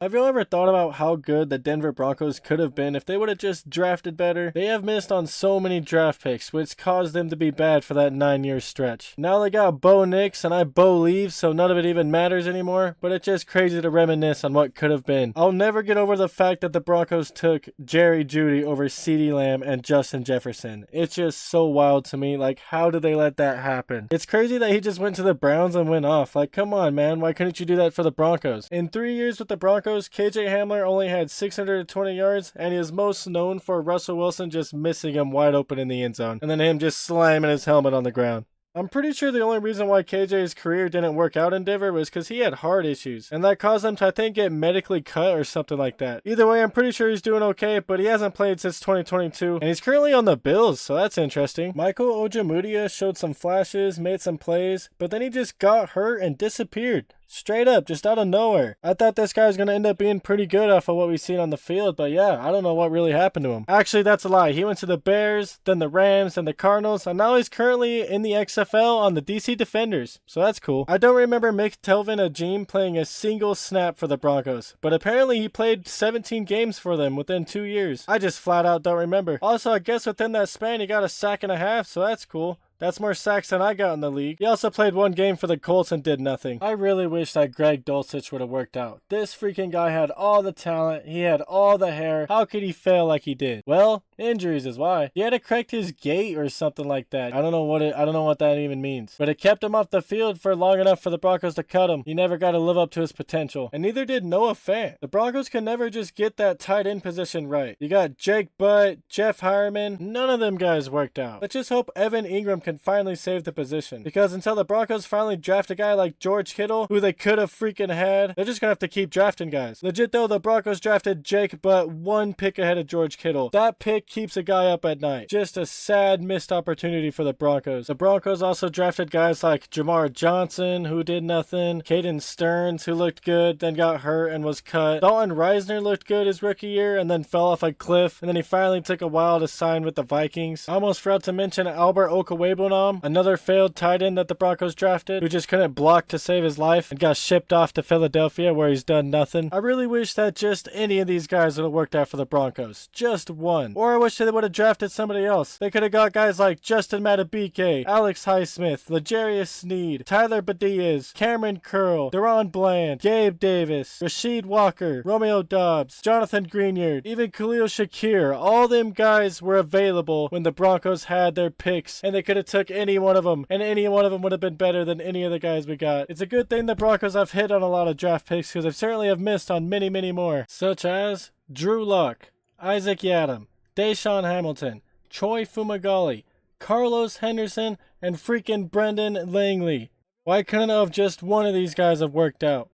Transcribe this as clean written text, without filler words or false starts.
Have you ever thought about how good the Denver Broncos could have been if they would have just drafted better? They have missed on so many draft picks, which caused them to be bad for that 9-year stretch. Now they got Bo Nix and Bo leaves, so none of it even matters anymore, but it's just crazy to reminisce on what could have been. I'll never get over the fact that the Broncos took Jerry Jeudy over CeeDee Lamb and Justin Jefferson. It's just so wild to me. Like, how did they let that happen? It's crazy that he just went to the Browns and went off. Like, come on, man. Why couldn't you do that for the Broncos? In 3 years with the Broncos, KJ Hamler only had 620 yards, and he is most known for Russell Wilson just missing him wide open in the end zone, and then him just slamming his helmet on the ground. I'm pretty sure the only reason why KJ's career didn't work out in Denver was because he had heart issues, and that caused him to, I think, get medically cut or something like that. Either way, I'm pretty sure he's doing okay, but he hasn't played since 2022, and he's currently on the Bills, so that's interesting. Michael Ojemudia showed some flashes, made some plays, but then he just got hurt and disappeared. Straight up, just out of nowhere. I thought this guy was going to end up being pretty good off of what we've seen on the field, but yeah, I don't know what really happened to him. Actually, that's a lie. He went to the Bears, then the Rams, and the Cardinals, and now he's currently in the XFL on the DC Defenders, so that's cool. I don't remember McTelvin Agim playing a single snap for the Broncos, but apparently he played 17 games for them within 2 years. I just flat out don't remember. Also, I guess within that span, he got a sack and a half, so that's cool. That's more sacks than I got in the league. He also played 1 game for the Colts and did nothing. I really wish that Greg Dulcich would have worked out. This freaking guy had all the talent. He had all the hair. How could he fail like he did? Well, injuries is why. He had to correct his gait or something like that. I don't know what that even means. But it kept him off the field for long enough for the Broncos to cut him. He never got to live up to his potential. And neither did Noah Fant. The Broncos can never just get that tight end position right. You got Jake Butt, Jeff Hireman. None of them guys worked out. Let's just hope Evan Ingram can finally save the position, because until the Broncos finally draft a guy like George Kittle, who they could have freaking had, they're just gonna have to keep drafting guys. Legit though, the Broncos drafted Jake Butt 1 pick ahead of George Kittle. That pick keeps a guy up at night. Just a sad missed opportunity for the Broncos. The Broncos also drafted guys like Jamar Johnson, who did nothing, Caden Stearns, who looked good, then got hurt and was cut. Dalton Reisner looked good his rookie year and then fell off a cliff, and then he finally took a while to sign with the Vikings. I almost forgot to mention Albert Okwuegbunam, another failed tight end that the Broncos drafted, who just couldn't block to save his life and got shipped off to Philadelphia, where he's done nothing. I really wish that just any of these guys would have worked out for the Broncos. Just one. Or I wish they would have drafted somebody else. They could have got guys like Justin Madubuike, Alex Highsmith, L'Jarius Sneed, Tyler Badias, Cameron Curl, Deron Bland, Gabe Davis, Rasheed Walker, Romeo Doubs, Jonathan Greenyard, even Khalil Shakir. All them guys were available when the Broncos had their picks, and they could have took any one of them, and any one of them would have been better than any of the guys we got. It's a good thing the Broncos have hit on a lot of draft picks, because they certainly have missed on many, many more, such as Drew Luck, Isaac Yadam, Deshaun Hamilton, Troy Fumagalli, Carlos Henderson, and freaking Brendan Langley. Why couldn't have just one of these guys have worked out?